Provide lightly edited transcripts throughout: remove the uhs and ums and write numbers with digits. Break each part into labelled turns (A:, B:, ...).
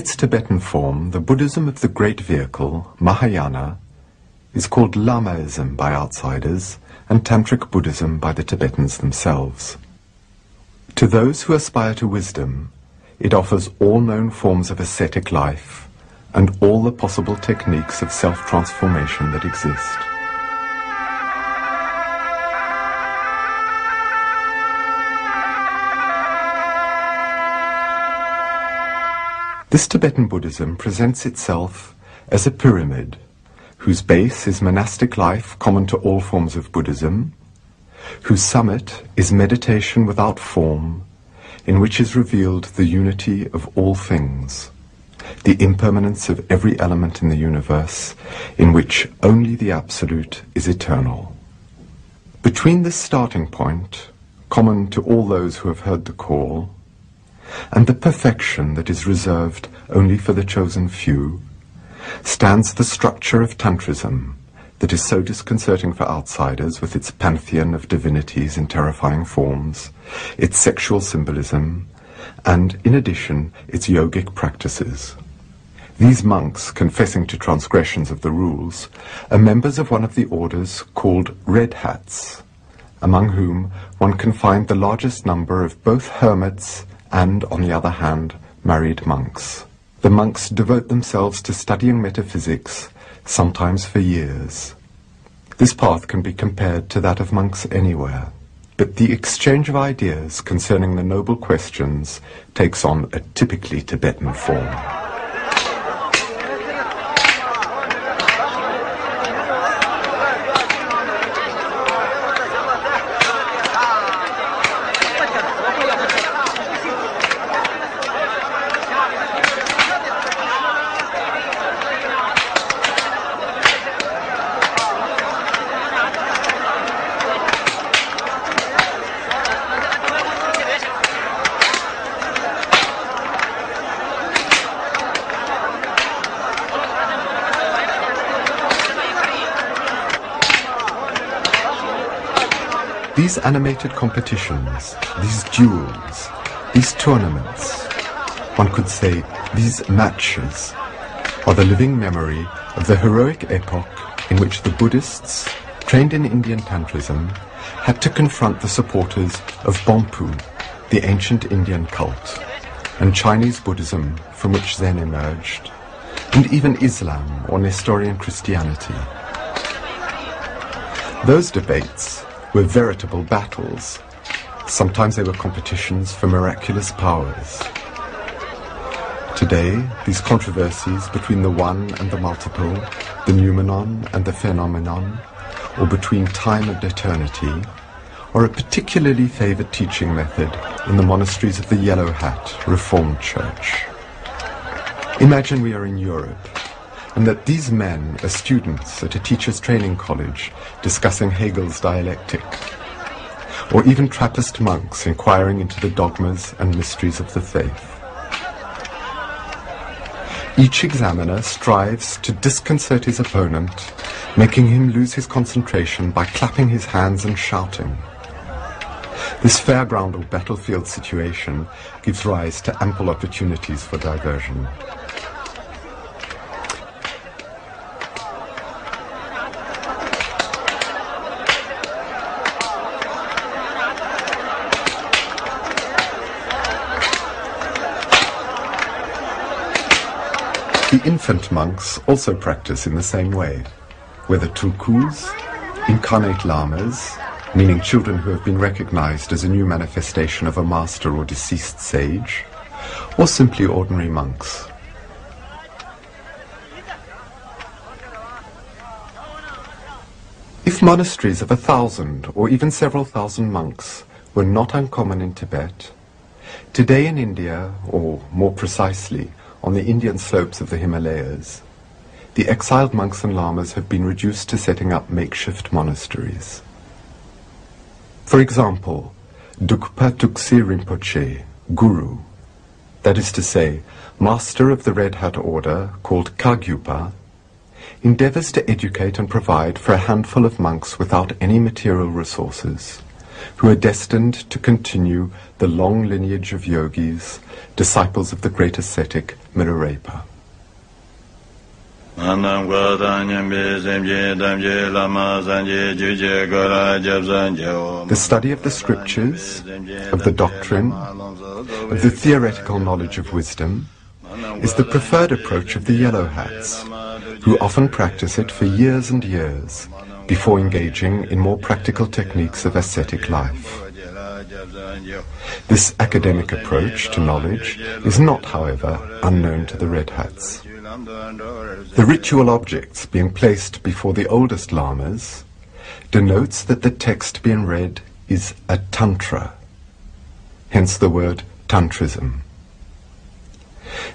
A: its Tibetan form, the Buddhism of the Great Vehicle, Mahayana, is called Lamaism by outsiders and Tantric Buddhism by the Tibetans themselves. To those who aspire to wisdom, it offers all known forms of ascetic life and all the possible techniques of self-transformation that exist. This Tibetan Buddhism presents itself as a pyramid, whose base is monastic life common to all forms of Buddhism, whose summit is meditation without form, in which is revealed the unity of all things, the impermanence of every element in the universe, in which only the Absolute is eternal. Between this starting point, common to all those who have heard the call, and the perfection that is reserved only for the chosen few, stands the structure of Tantrism that is so disconcerting for outsiders with its pantheon of divinities in terrifying forms, its sexual symbolism, and, in addition, its yogic practices. These monks, confessing to transgressions of the rules, are members of one of the orders called Red Hats, among whom one can find the largest number of both hermits and, on the other hand, married monks. The monks devote themselves to studying metaphysics, sometimes for years. This path can be compared to that of monks anywhere, but the exchange of ideas concerning the noble questions takes on a typically Tibetan form. These animated competitions, these duels, these tournaments, one could say these matches, are the living memory of the heroic epoch in which the Buddhists, trained in Indian Tantrism, had to confront the supporters of Bonpu, the ancient Indian cult, and Chinese Buddhism from which Zen emerged, and even Islam or Nestorian Christianity. Those debates were veritable battles. Sometimes they were competitions for miraculous powers. Today, these controversies between the one and the multiple, the noumenon and the phenomenon, or between time and eternity, are a particularly favored teaching method in the monasteries of the Yellow Hat Reformed Church. Imagine we are in Europe, and that these men are students at a teacher's training college discussing Hegel's dialectic, or even Trappist monks inquiring into the dogmas and mysteries of the faith. Each examiner strives to disconcert his opponent, making him lose his concentration by clapping his hands and shouting. This fairground or battlefield situation gives rise to ample opportunities for diversion. The infant monks also practice in the same way, whether tulkus, incarnate lamas, meaning children who have been recognized as a new manifestation of a master or deceased sage, or simply ordinary monks. If monasteries of 1,000 or even several thousand monks were not uncommon in Tibet, today in India, or more precisely, on the Indian slopes of the Himalayas, the exiled monks and lamas have been reduced to setting up makeshift monasteries. For example, Dukpa Tuksi Rinpoche, Guru, that is to say, master of the Red Hat order called Kagyupa, endeavors to educate and provide for a handful of monks without any material resources, who are destined to continue the long lineage of yogis, disciples of the great ascetic Milarepa. The study of the scriptures, of the doctrine, of the theoretical knowledge of wisdom, is the preferred approach of the yellow hats, who often practice it for years and years before engaging in more practical techniques of ascetic life. This academic approach to knowledge is not, however, unknown to the red hats. The ritual objects being placed before the oldest lamas denotes that the text being read is a tantra, hence the word tantrism.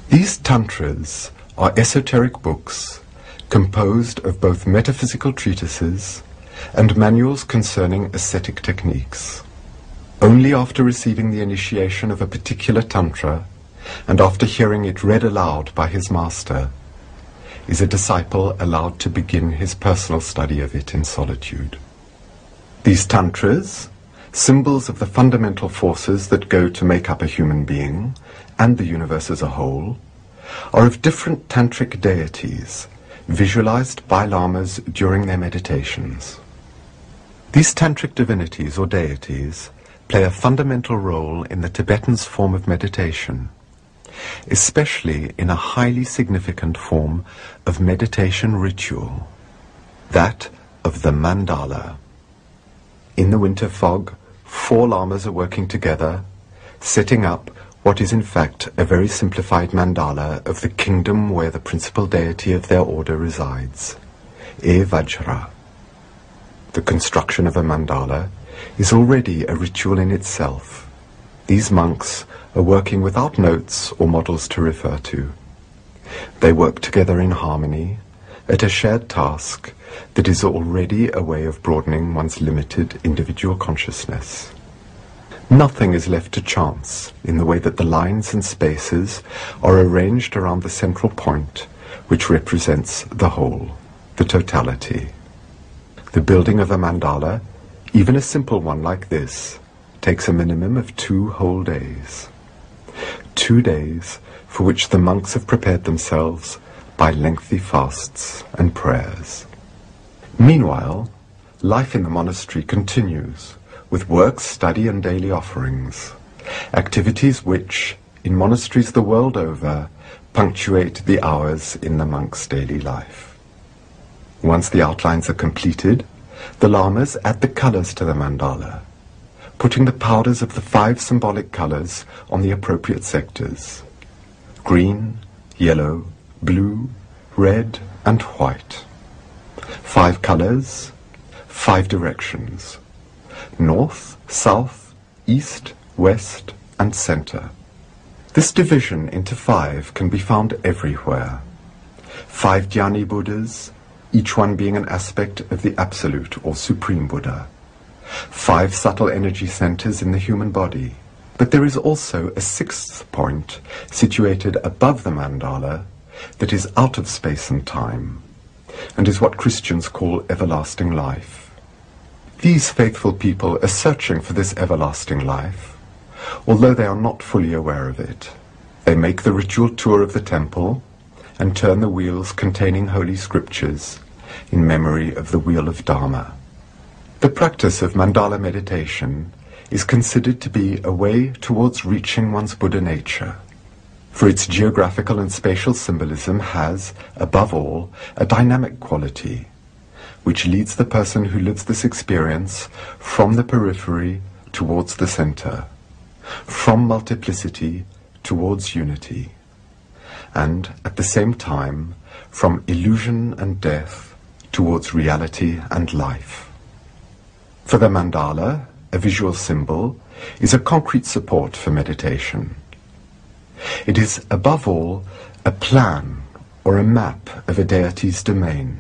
A: These tantras are esoteric books composed of both metaphysical treatises and manuals concerning ascetic techniques. Only after receiving the initiation of a particular tantra, and after hearing it read aloud by his master, is a disciple allowed to begin his personal study of it in solitude. These tantras, symbols of the fundamental forces that go to make up a human being and the universe as a whole, are of different tantric deities, visualized by lamas during their meditations. These tantric divinities or deities play a fundamental role in the Tibetans' form of meditation, especially in a highly significant form of meditation ritual, that of the mandala. In the winter fog, 4 lamas are working together, setting up what is in fact a very simplified mandala of the kingdom where the principal deity of their order resides, E Vajra. The construction of a mandala is already a ritual in itself. These monks are working without notes or models to refer to. They work together in harmony at a shared task that is already a way of broadening one's limited individual consciousness. Nothing is left to chance in the way that the lines and spaces are arranged around the central point, which represents the whole, the totality. The building of a mandala, even a simple one like this, takes a minimum of 2 whole days. 2 days for which the monks have prepared themselves by lengthy fasts and prayers. Meanwhile, life in the monastery continues, with work, study and daily offerings, activities which, in monasteries the world over, punctuate the hours in the monk's daily life. Once the outlines are completed, the lamas add the colors to the mandala, putting the powders of the 5 symbolic colors on the appropriate sectors: green, yellow, blue, red and white. 5 colors, 5 directions: north, south, east, west and center. This division into 5 can be found everywhere. 5 Dhyani Buddhas, each one being an aspect of the Absolute or Supreme Buddha. 5 subtle energy centers in the human body. But there is also a 6th point situated above the mandala that is out of space and time, and is what Christians call everlasting life. These faithful people are searching for this everlasting life, although they are not fully aware of it. They make the ritual tour of the temple and turn the wheels containing holy scriptures in memory of the wheel of Dharma. The practice of mandala meditation is considered to be a way towards reaching one's Buddha nature, for its geographical and spatial symbolism has, above all, a dynamic quality, which leads the person who lives this experience from the periphery towards the center, from multiplicity towards unity, and at the same time from illusion and death towards reality and life. For the mandala, a visual symbol is a concrete support for meditation. It is, above all, a plan or a map of a deity's domain,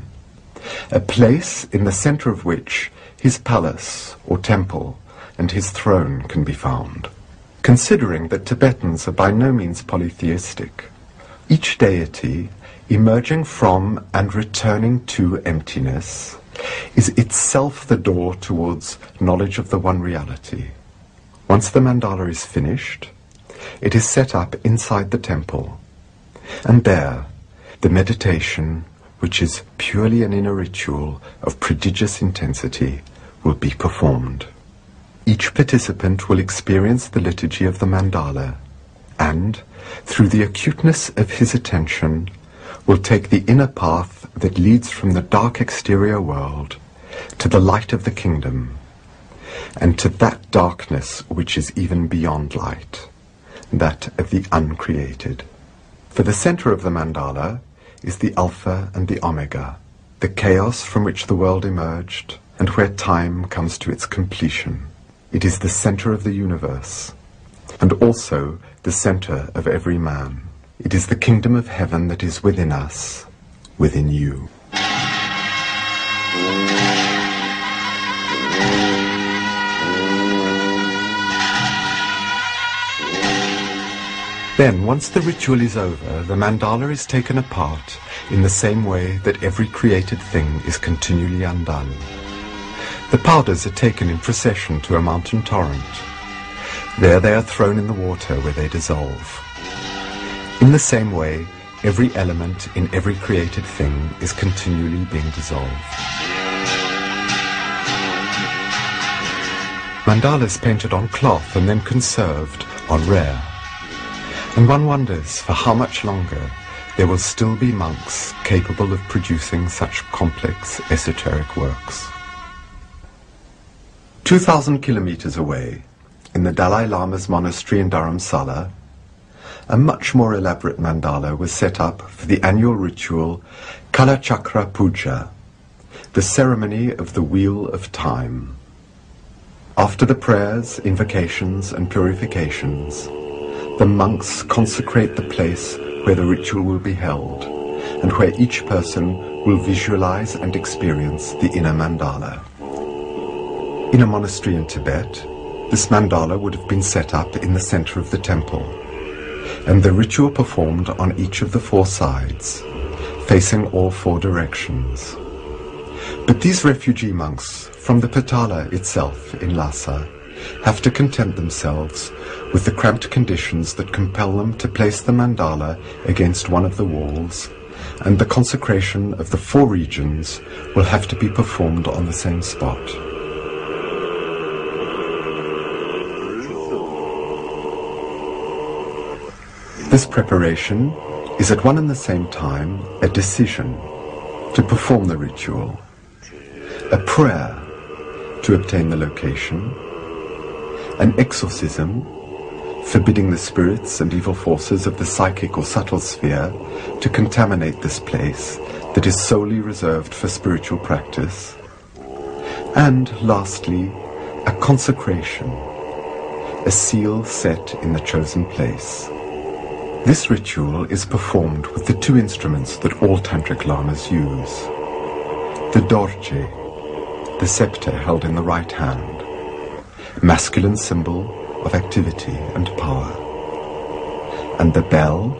A: a place in the center of which his palace or temple and his throne can be found. Considering that Tibetans are by no means polytheistic, each deity, emerging from and returning to emptiness, is itself the door towards knowledge of the one reality. Once the mandala is finished, it is set up inside the temple, And there, the meditation, which is purely an inner ritual of prodigious intensity, will be performed. Each participant will experience the liturgy of the mandala and, through the acuteness of his attention, will take the inner path that leads from the dark exterior world to the light of the kingdom, and to that darkness which is even beyond light, that of the uncreated. For the center of the mandala is the Alpha and the Omega, the chaos from which the world emerged and where time comes to its completion. It is the center of the universe, and also the center of every man. It is the kingdom of heaven that is within us, within you. Then, once the ritual is over, the mandala is taken apart in the same way that every created thing is continually undone. The powders are taken in procession to a mountain torrent. There they are thrown in the water where they dissolve. In the same way, every element in every created thing is continually being dissolved. Mandalas painted on cloth and then conserved are rare. And one wonders for how much longer there will still be monks capable of producing such complex esoteric works. 2,000 kilometers away, in the Dalai Lama's monastery in Dharamsala, a much more elaborate mandala was set up for the annual ritual Kalachakra Puja, the ceremony of the Wheel of Time. After the prayers, invocations and purifications, the monks consecrate the place where the ritual will be held, and where each person will visualize and experience the inner mandala. In a monastery in Tibet, this mandala would have been set up in the center of the temple, and the ritual performed on each of the four sides, facing all four directions. But these refugee monks from the Patala itself in Lhasa have to content themselves with the cramped conditions that compel them to place the mandala against one of the walls, and the consecration of the four regions will have to be performed on the same spot. This preparation is at one and the same time a decision to perform the ritual, a prayer to obtain the location, an exorcism, forbidding the spirits and evil forces of the psychic or subtle sphere to contaminate this place that is solely reserved for spiritual practice, and lastly, a consecration, a seal set in the chosen place. This ritual is performed with the two instruments that all tantric lamas use: the dorje, the scepter held in the right hand, masculine symbol of activity and power, and the bell,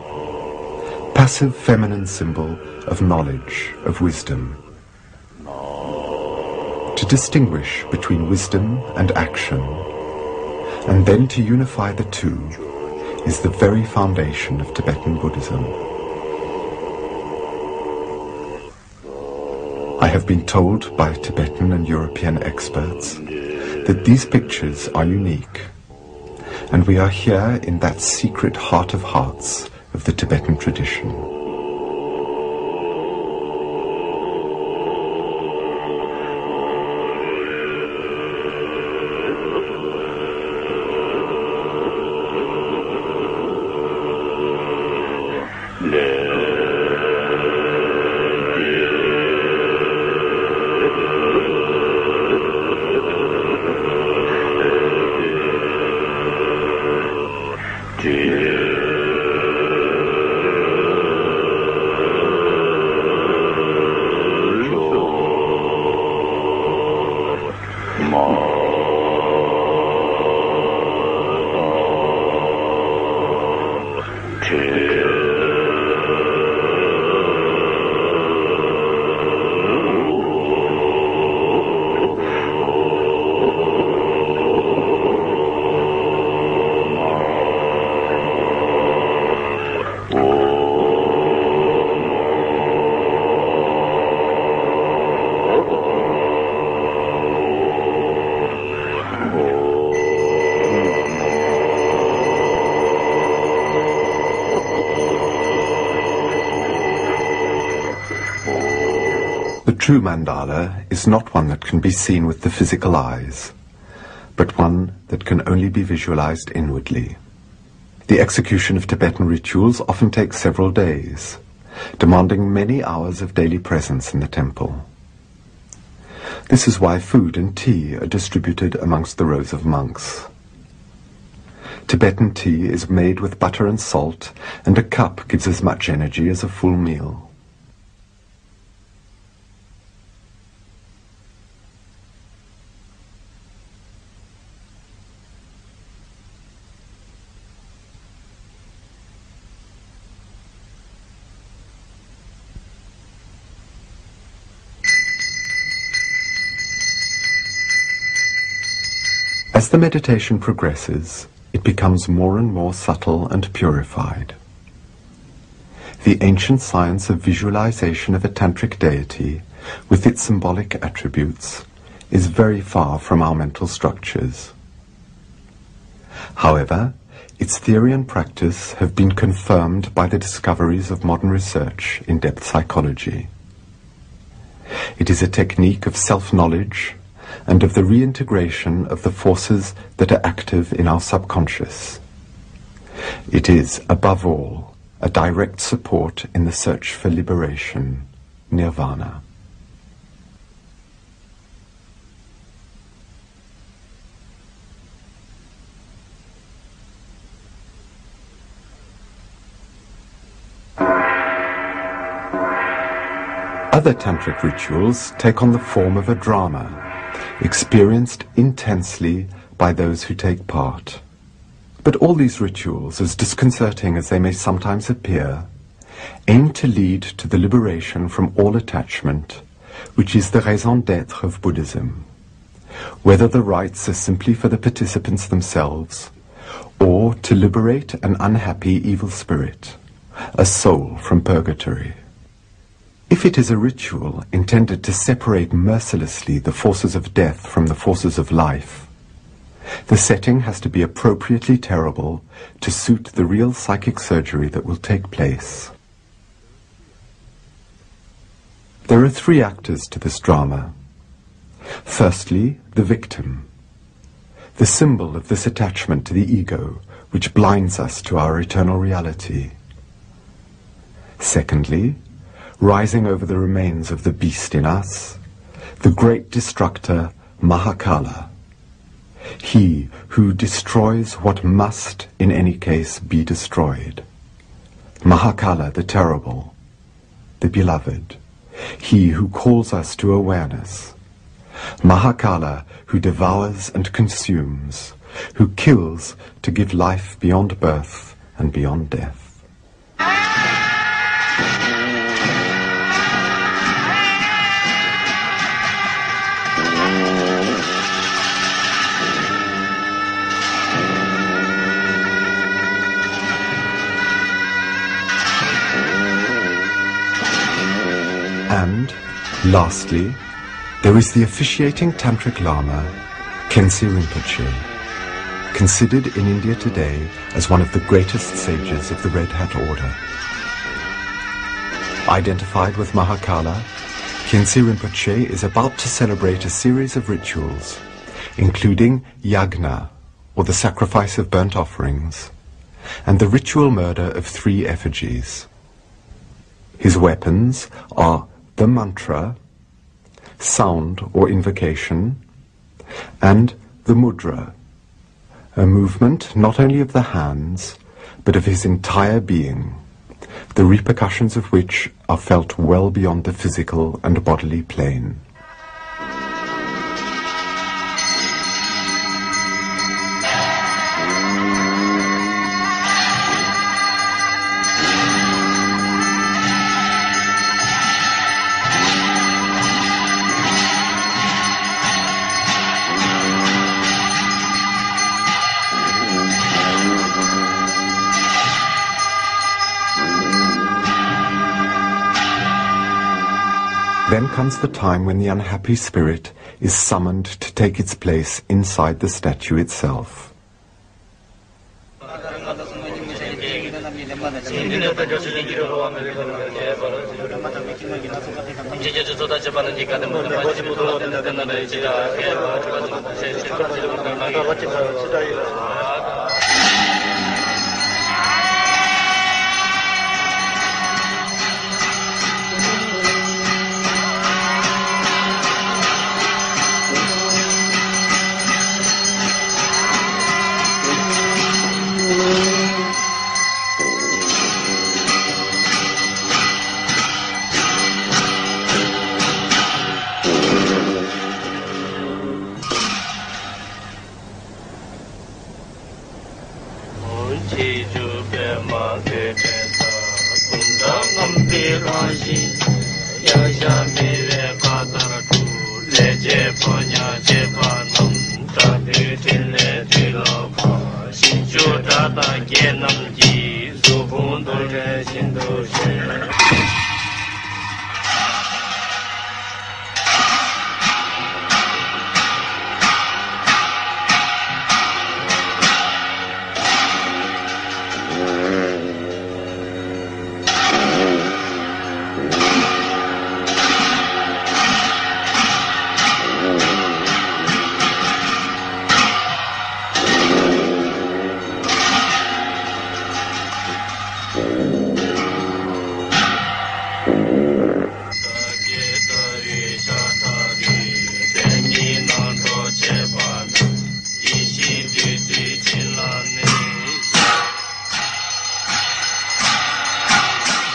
A: passive feminine symbol of knowledge, of wisdom. To distinguish between wisdom and action, and then to unify the two, is the very foundation of Tibetan Buddhism. I have been told by Tibetan and European experts that these pictures are unique, and we are here in that secret heart of hearts of the Tibetan tradition. The true mandala is not one that can be seen with the physical eyes, but one that can only be visualized inwardly. The execution of Tibetan rituals often takes several days, demanding many hours of daily presence in the temple. This is why food and tea are distributed amongst the rows of monks. Tibetan tea is made with butter and salt, and a cup gives as much energy as a full meal. As the meditation progresses, it becomes more and more subtle and purified. The ancient science of visualization of a tantric deity, with its symbolic attributes, is very far from our mental structures. However, its theory and practice have been confirmed by the discoveries of modern research in depth psychology. It is a technique of self-knowledge and of the reintegration of the forces that are active in our subconscious. It is, above all, a direct support in the search for liberation, nirvana. Other tantric rituals take on the form of a drama, experienced intensely by those who take part. But all these rituals, as disconcerting as they may sometimes appear, aim to lead to the liberation from all attachment, which is the raison d'être of Buddhism, whether the rites are simply for the participants themselves, or to liberate an unhappy evil spirit, a soul from purgatory. If it is a ritual intended to separate mercilessly the forces of death from the forces of life, the setting has to be appropriately terrible to suit the real psychic surgery that will take place. There are three actors to this drama. Firstly, the victim, the symbol of this attachment to the ego, which blinds us to our eternal reality. Secondly, rising over the remains of the beast in us, the great destructor Mahakala, he who destroys what must in any case be destroyed. Mahakala the terrible, the beloved, he who calls us to awareness. Mahakala who devours and consumes, who kills to give life beyond birth and beyond death. And, lastly, there is the officiating Tantric Lama, Khyentse Rinpoche, considered in India today as one of the greatest sages of the Red Hat Order. Identified with Mahakala, Khyentse Rinpoche is about to celebrate a series of rituals, including yagna, or the sacrifice of burnt offerings, and the ritual murder of 3 effigies. His weapons are the mantra, sound or invocation, and the mudra, a movement not only of the hands, but of his entire being, the repercussions of which are felt well beyond the physical and bodily plane. Then comes the time when the unhappy spirit is summoned to take its place inside the statue itself.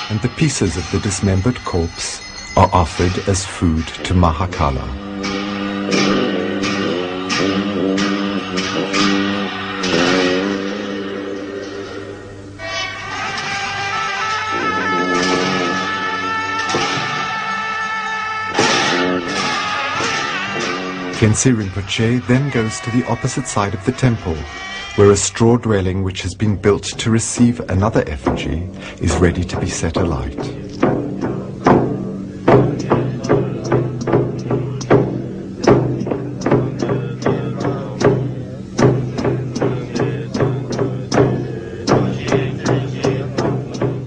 A: And the pieces of the dismembered corpse are offered as food to Mahakala. Khyentse Rinpoche then goes to the opposite side of the temple, where a straw dwelling which has been built to receive another effigy is ready to be set alight.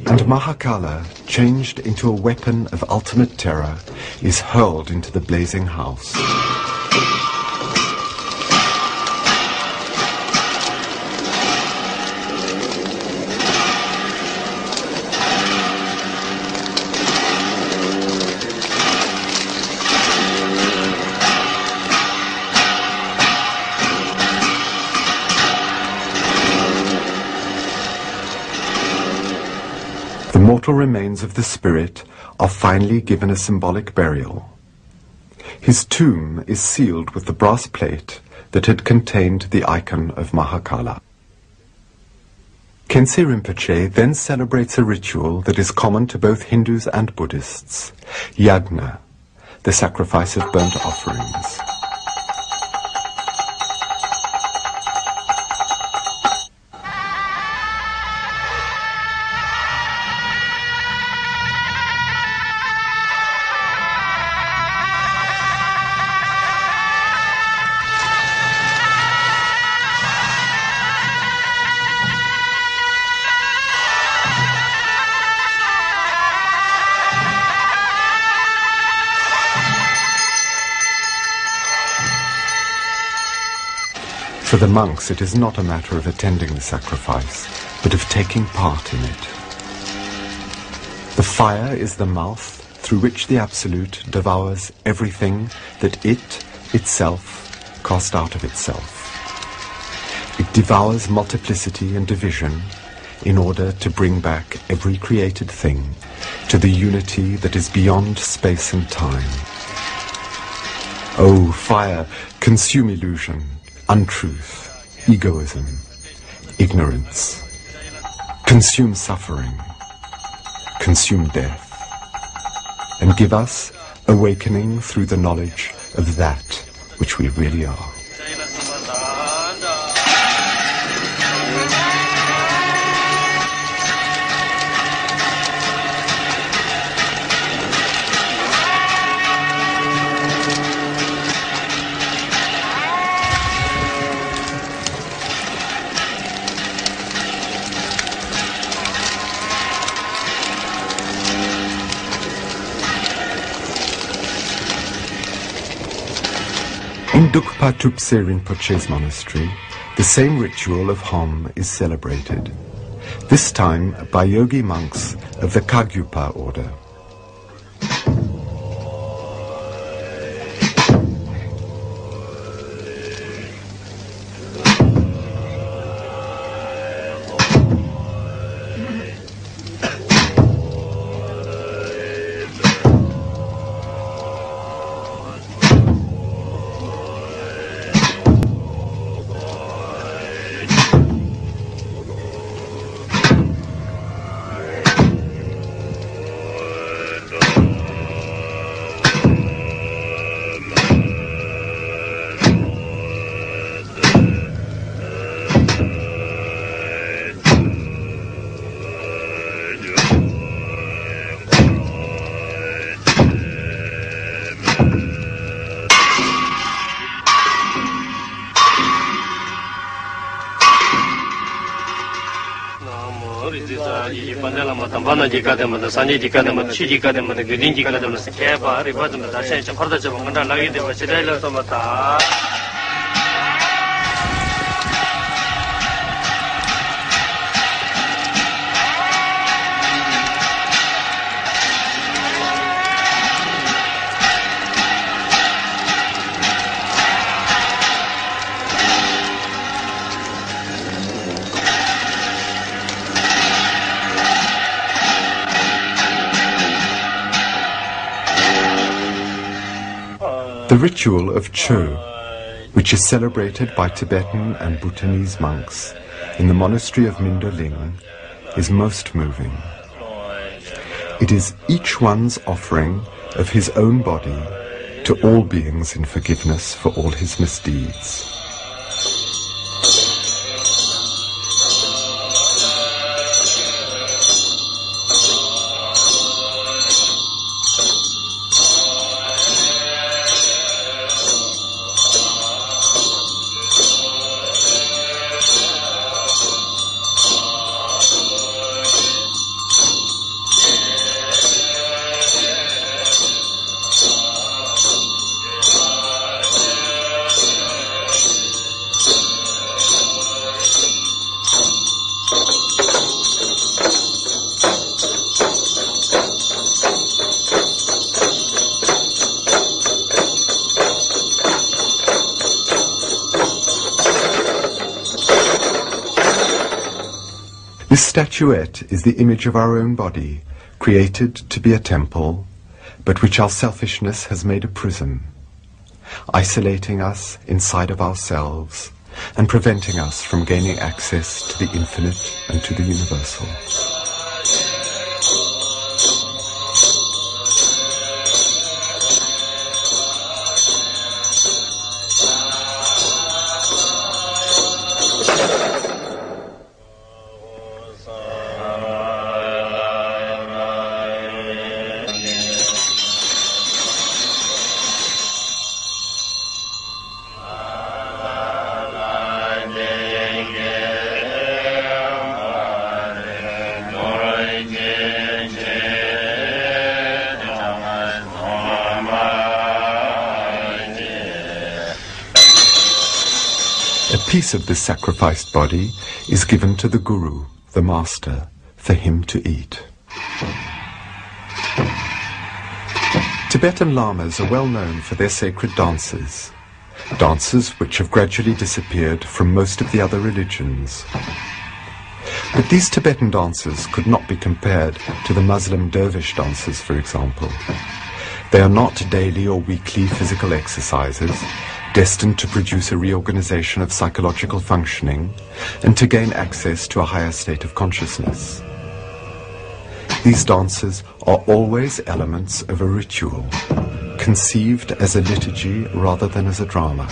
A: And Mahakala, changed into a weapon of ultimate terror, is hurled into the blazing house. The mortal remains of the spirit are finally given a symbolic burial. His tomb is sealed with the brass plate that had contained the icon of Mahakala. Khyentse Rinpoche then celebrates a ritual that is common to both Hindus and Buddhists, yagna, the sacrifice of burnt offerings. For the monks, it is not a matter of attending the sacrifice, but of taking part in it. The fire is the mouth through which the Absolute devours everything that it, itself, cast out of itself. It devours multiplicity and division in order to bring back every created thing to the unity that is beyond space and time. O fire, consume illusion, untruth, egoism, ignorance. Consume suffering, consume death, and give us awakening through the knowledge of that which we really are. Drukpa Tupse Rinpoche's monastery, the same ritual of Hom is celebrated, this time by yogi monks of the Kagyupa order. The ritual of Cho, which is celebrated by Tibetan and Bhutanese monks in the monastery of Mindoling, is most moving. It is each one's offering of his own body to all beings in forgiveness for all his misdeeds. This statuette is the image of our own body, created to be a temple, but which our selfishness has made a prison, isolating us inside of ourselves and preventing us from gaining access to the infinite and to the universal. A piece of this sacrificed body is given to the Guru, the Master, for him to eat. Tibetan lamas are well known for their sacred dances, dances which have gradually disappeared from most of the other religions. But these Tibetan dances could not be compared to the Muslim dervish dances, for example. They are not daily or weekly physical exercises, destined to produce a reorganization of psychological functioning and to gain access to a higher state of consciousness. These dances are always elements of a ritual, conceived as a liturgy rather than as a drama.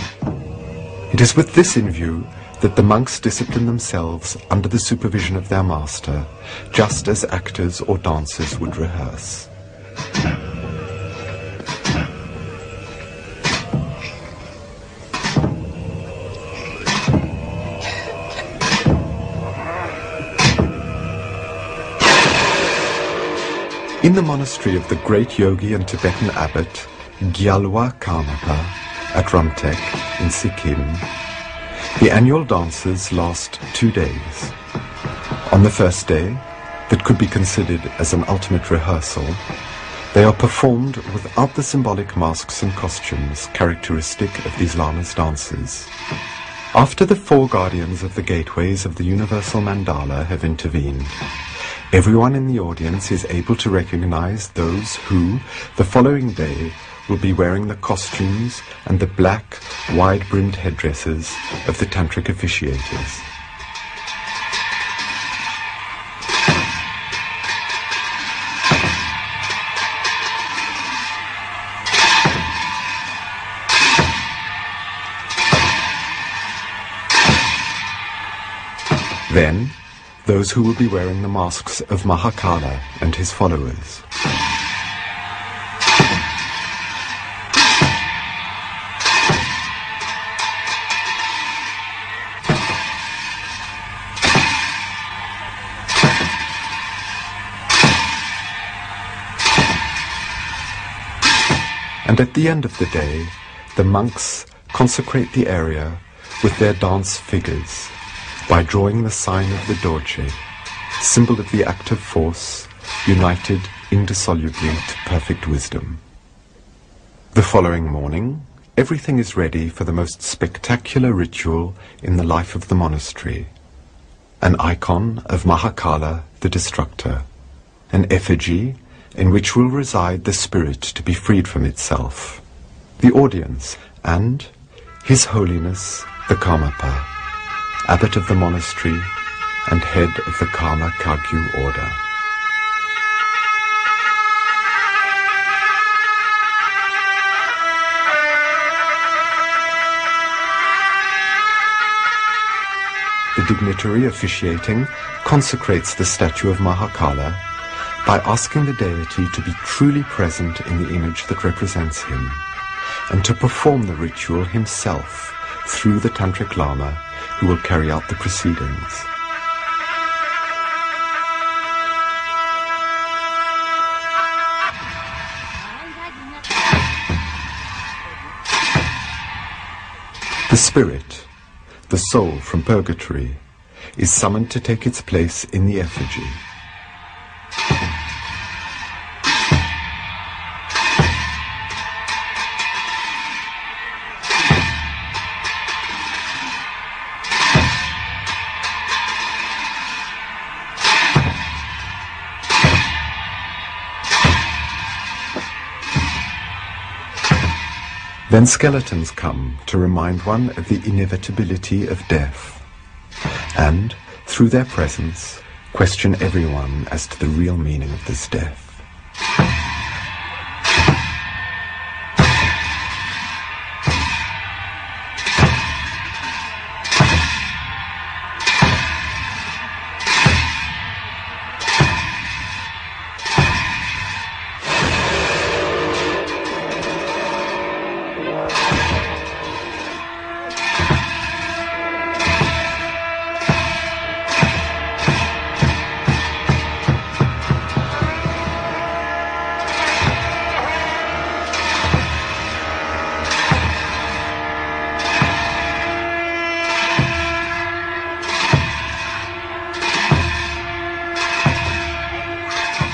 A: It is with this in view that the monks discipline themselves under the supervision of their master, just as actors or dancers would rehearse. In the monastery of the great yogi and Tibetan abbot Gyalwa Karmapa at Ramtek in Sikkim, the annual dances last 2 days. On the first day, that could be considered as an ultimate rehearsal, they are performed without the symbolic masks and costumes characteristic of these lamas' dances. After the 4 guardians of the gateways of the universal mandala have intervened, everyone in the audience is able to recognize those who, the following day, will be wearing the costumes and the black, wide-brimmed headdresses of the tantric officiators. Then, those who will be wearing the masks of Mahakala and his followers. And at the end of the day, the monks consecrate the area with their dance figures by drawing the sign of the Dorje, symbol of the active force, united indissolubly to perfect wisdom. The following morning, everything is ready for the most spectacular ritual in the life of the monastery. An icon of Mahakala, the destructor, an effigy in which will reside the spirit to be freed from itself, the audience, and His Holiness the Karmapa, abbot of the monastery and head of the Karma Kagyu order. The dignitary officiating consecrates the statue of Mahakala by asking the deity to be truly present in the image that represents him, and to perform the ritual himself through the Tantric Lama who will carry out the proceedings. The spirit, the soul from purgatory, is summoned to take its place in the effigy. Then skeletons come to remind one of the inevitability of death, and, through their presence, question everyone as to the real meaning of this death.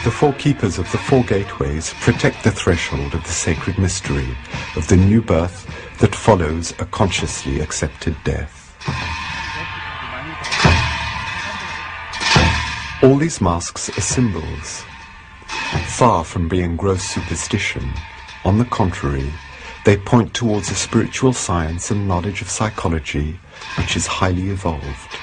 A: The 4 keepers of the 4 gateways protect the threshold of the sacred mystery of the new birth that follows a consciously accepted death. All these masks are symbols. Far from being gross superstition, on the contrary, they point towards a spiritual science and knowledge of psychology which is highly evolved.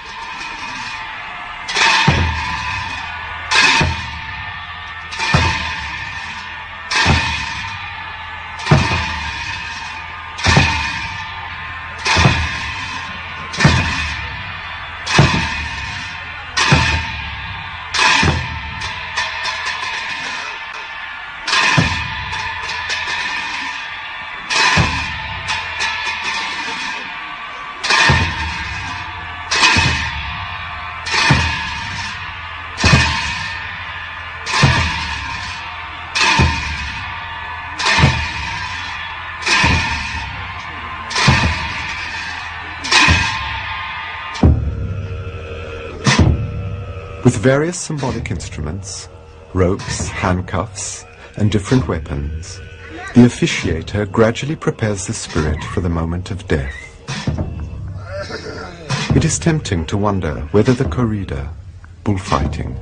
A: With various symbolic instruments, ropes, handcuffs, and different weapons, the officiator gradually prepares the spirit for the moment of death. It is tempting to wonder whether the corrida, bullfighting,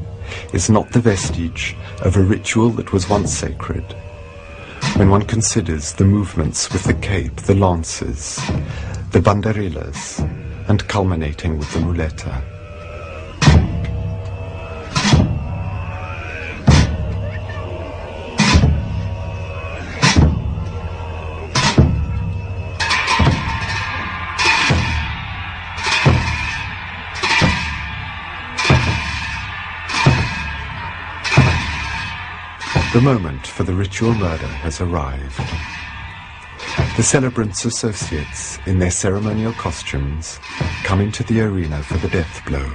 A: is not the vestige of a ritual that was once sacred, when one considers the movements with the cape, the lances, the banderillas, and culminating with the muleta. The moment for the ritual murder has arrived. The celebrants' associates, in their ceremonial costumes, come into the arena for the death blow.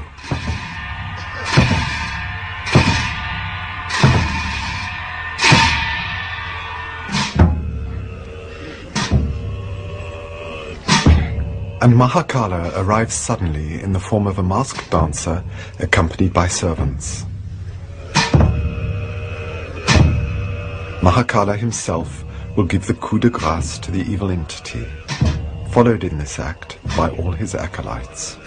A: And Mahakala arrives suddenly in the form of a masked dancer accompanied by servants. Mahakala himself will give the coup de grace to the evil entity, followed in this act by all his acolytes.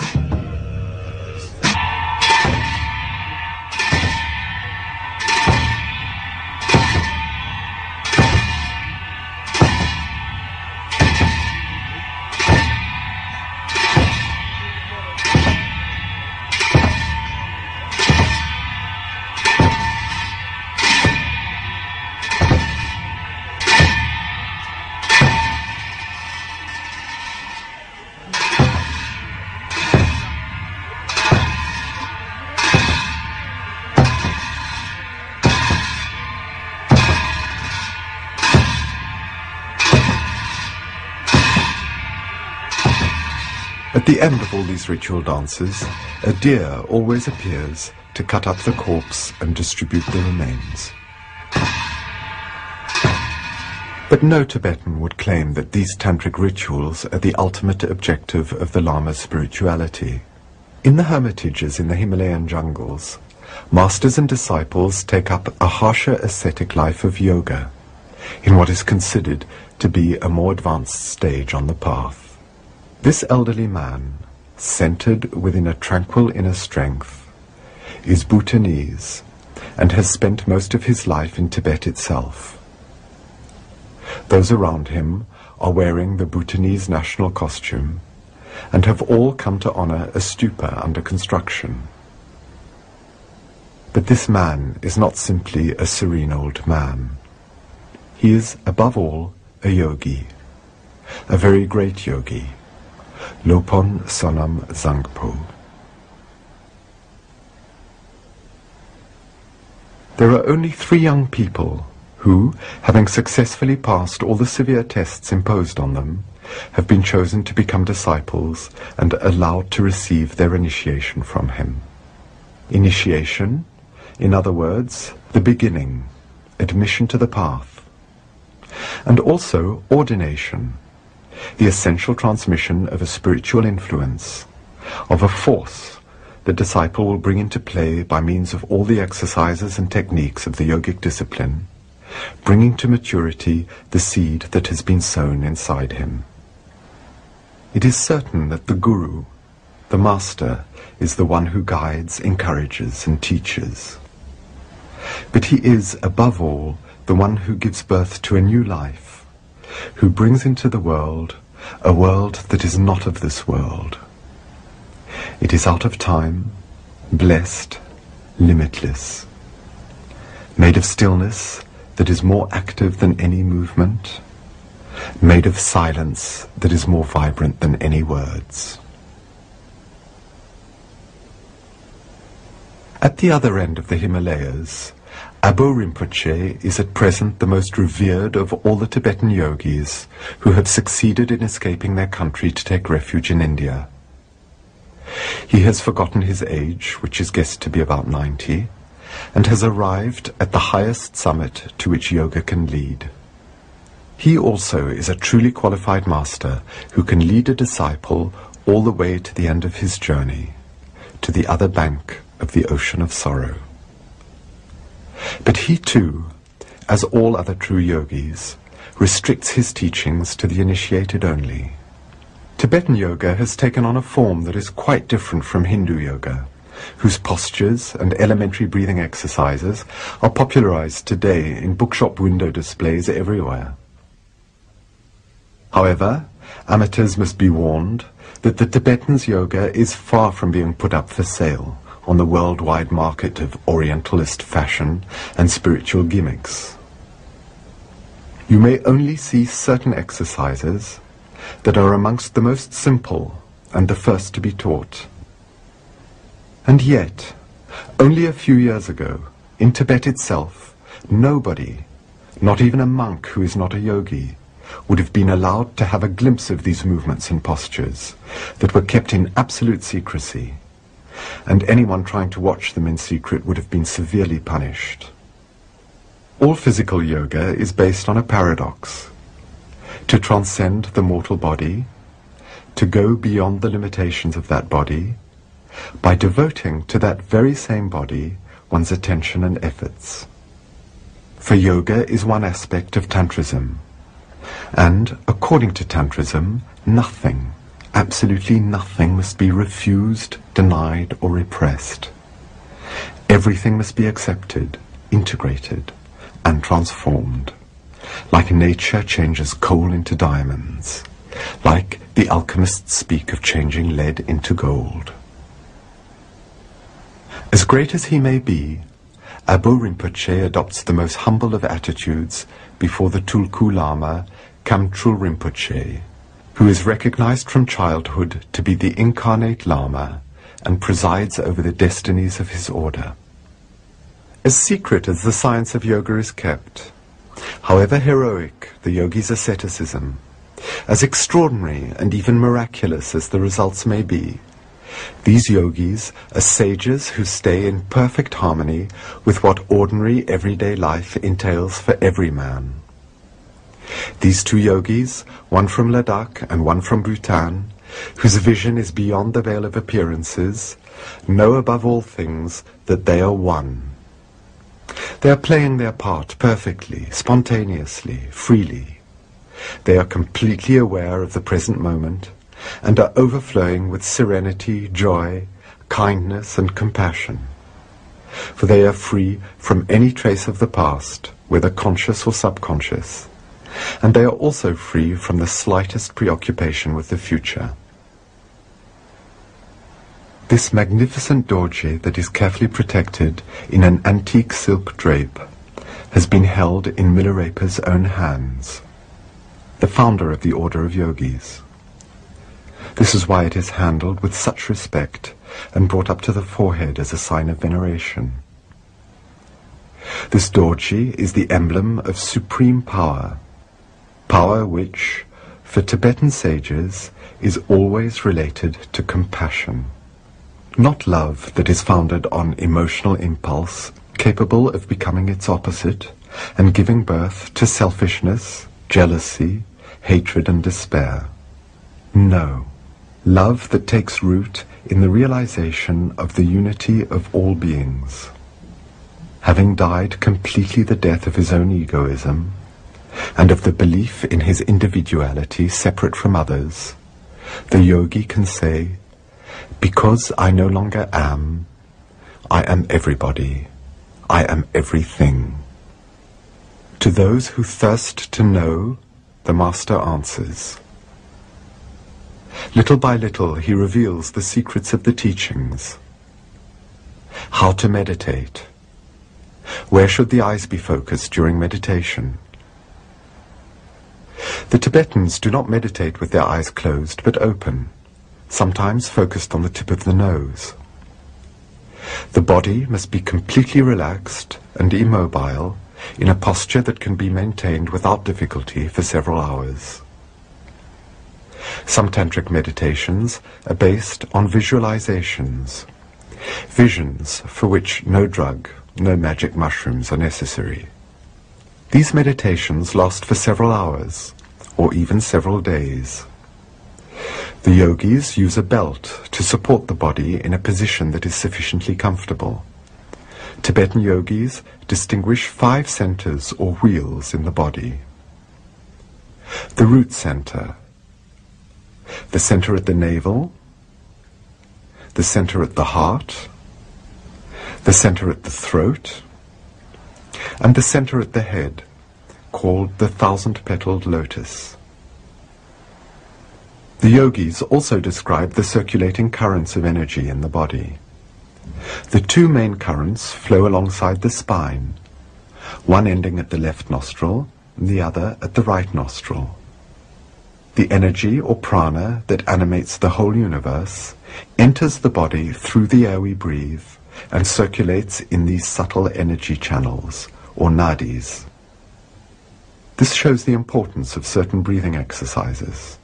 A: At the end of all these ritual dances, a deer always appears to cut up the corpse and distribute the remains. But no Tibetan would claim that these tantric rituals are the ultimate objective of the Lama's spirituality. In the hermitages in the Himalayan jungles, masters and disciples take up a harsher ascetic life of yoga, in what is considered to be a more advanced stage on the path. This elderly man, centered within a tranquil inner strength, is Bhutanese and has spent most of his life in Tibet itself. Those around him are wearing the Bhutanese national costume and have all come to honor a stupa under construction. But this man is not simply a serene old man. He is, above all, a yogi, a very great yogi. Lopon Sonam Zangpo. There are only 3 young people who, having successfully passed all the severe tests imposed on them, have been chosen to become disciples and allowed to receive their initiation from him. Initiation, in other words, the beginning, admission to the path, and also ordination, the essential transmission of a spiritual influence, of a force the disciple will bring into play by means of all the exercises and techniques of the yogic discipline, bringing to maturity the seed that has been sown inside him. It is certain that the guru, the master, is the one who guides, encourages, and teaches. But he is, above all, the one who gives birth to a new life, who brings into the world a world that is not of this world. It is out of time, blessed, limitless, made of stillness that is more active than any movement, made of silence that is more vibrant than any words. At the other end of the Himalayas, Abo Rinpoche is at present the most revered of all the Tibetan yogis who have succeeded in escaping their country to take refuge in India. He has forgotten his age, which is guessed to be about 90, and has arrived at the highest summit to which yoga can lead. He also is a truly qualified master who can lead a disciple all the way to the end of his journey, to the other bank of the ocean of sorrow. But he too, as all other true yogis, restricts his teachings to the initiated only. Tibetan yoga has taken on a form that is quite different from Hindu yoga, whose postures and elementary breathing exercises are popularized today in bookshop window displays everywhere. However, amateurs must be warned that the Tibetan's yoga is far from being put up for sale on the worldwide market of Orientalist fashion and spiritual gimmicks. You may only see certain exercises that are amongst the most simple and the first to be taught. And yet, only a few years ago, in Tibet itself, nobody, not even a monk who is not a yogi, would have been allowed to have a glimpse of these movements and postures that were kept in absolute secrecy, and anyone trying to watch them in secret would have been severely punished. All physical yoga is based on a paradox: to transcend the mortal body, to go beyond the limitations of that body, by devoting to that very same body one's attention and efforts. For yoga is one aspect of Tantrism, and according to Tantrism, nothing, absolutely nothing, must be refused, denied, or repressed. Everything must be accepted, integrated, and transformed, like nature changes coal into diamonds, like the alchemists speak of changing lead into gold. As great as he may be, Abu Rinpoche adopts the most humble of attitudes before the Tulku Lama, Kamtrul Rinpoche, who is recognized from childhood to be the incarnate Lama and presides over the destinies of his order. As secret as the science of yoga is kept, however heroic the yogi's asceticism, as extraordinary and even miraculous as the results may be, these yogis are sages who stay in perfect harmony with what ordinary everyday life entails for every man. These two yogis, one from Ladakh and one from Bhutan, whose vision is beyond the veil of appearances, know above all things that they are one. They are playing their part perfectly, spontaneously, freely. They are completely aware of the present moment and are overflowing with serenity, joy, kindness, and compassion. For they are free from any trace of the past, whether conscious or subconscious, and they are also free from the slightest preoccupation with the future. This magnificent dorje that is carefully protected in an antique silk drape has been held in Milarepa's own hands, the founder of the Order of Yogis. This is why it is handled with such respect and brought up to the forehead as a sign of veneration. This dorje is the emblem of supreme power, power which, for Tibetan sages, is always related to compassion. Not love that is founded on emotional impulse, capable of becoming its opposite and giving birth to selfishness, jealousy, hatred, and despair. No. Love that takes root in the realization of the unity of all beings. Having died completely the death of his own egoism, and of the belief in his individuality separate from others, the yogi can say, "Because I no longer am, I am everybody, I am everything." To those who thirst to know, the Master answers. Little by little he reveals the secrets of the teachings. How to meditate. Where should the eyes be focused during meditation? The Tibetans do not meditate with their eyes closed but open, sometimes focused on the tip of the nose. The body must be completely relaxed and immobile in a posture that can be maintained without difficulty for several hours. Some tantric meditations are based on visualizations, visions for which no drug, no magic mushrooms are necessary. These meditations last for several hours, or even several days. The yogis use a belt to support the body in a position that is sufficiently comfortable. Tibetan yogis distinguish 5 centers or wheels in the body. The root center, the center at the navel, the center at the heart, the center at the throat, and the center at the head, called the 1,000-petaled lotus. The yogis also describe the circulating currents of energy in the body. The 2 main currents flow alongside the spine, one ending at the left nostril and the other at the right nostril. The energy or prana that animates the whole universe enters the body through the air we breathe and circulates in these subtle energy channels, or nadis. This shows the importance of certain breathing exercises,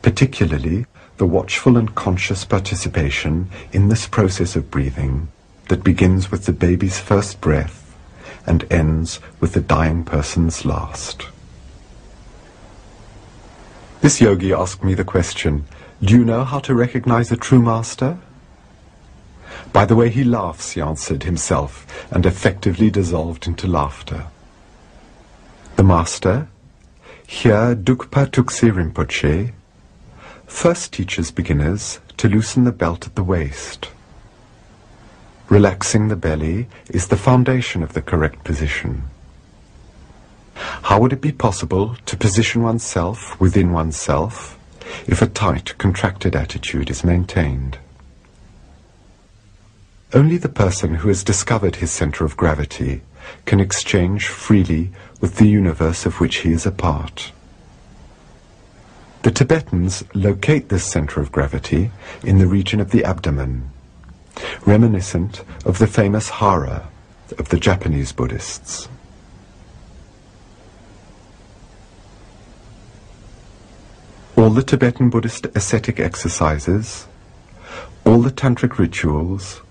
A: particularly the watchful and conscious participation in this process of breathing that begins with the baby's first breath and ends with the dying person's last. This yogi asked me the question, "Do you know how to recognize a true master?" "By the way he laughs," he answered himself, and effectively dissolved into laughter. The master, here Dukpa Tuksi Rinpoche, first teaches beginners to loosen the belt at the waist. Relaxing the belly is the foundation of the correct position. How would it be possible to position oneself within oneself if a tight, contracted attitude is maintained? Only the person who has discovered his center of gravity can exchange freely with the universe of which he is a part. The Tibetans locate this center of gravity in the region of the abdomen, reminiscent of the famous hara of the Japanese Buddhists. All the Tibetan Buddhist ascetic exercises, all the tantric rituals,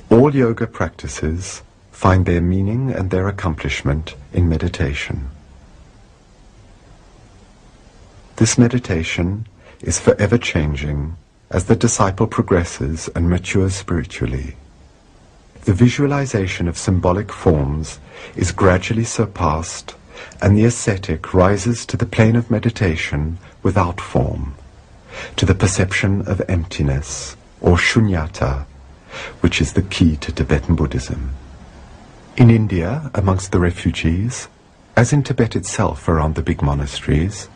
A: all yoga practices find their meaning and their accomplishment in meditation. This meditation is forever changing as the disciple progresses and matures spiritually. The visualization of symbolic forms is gradually surpassed, and the ascetic rises to the plane of meditation without form, to the perception of emptiness, or shunyata, which is the key to Tibetan Buddhism. In India, amongst the refugees, as in Tibet itself around the big monasteries,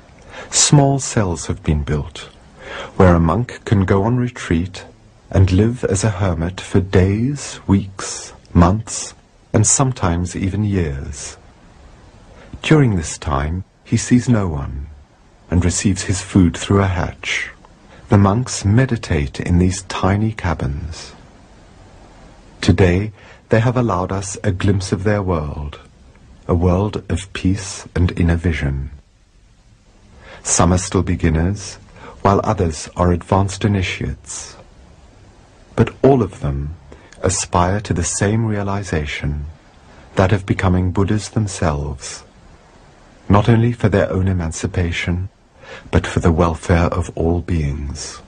A: small cells have been built, where a monk can go on retreat and live as a hermit for days, weeks, months, and sometimes even years. During this time, he sees no one and receives his food through a hatch. The monks meditate in these tiny cabins. Today, they have allowed us a glimpse of their world, a world of peace and inner vision. Some are still beginners, while others are advanced initiates. But all of them aspire to the same realization, that of becoming Buddhas themselves, not only for their own emancipation, but for the welfare of all beings.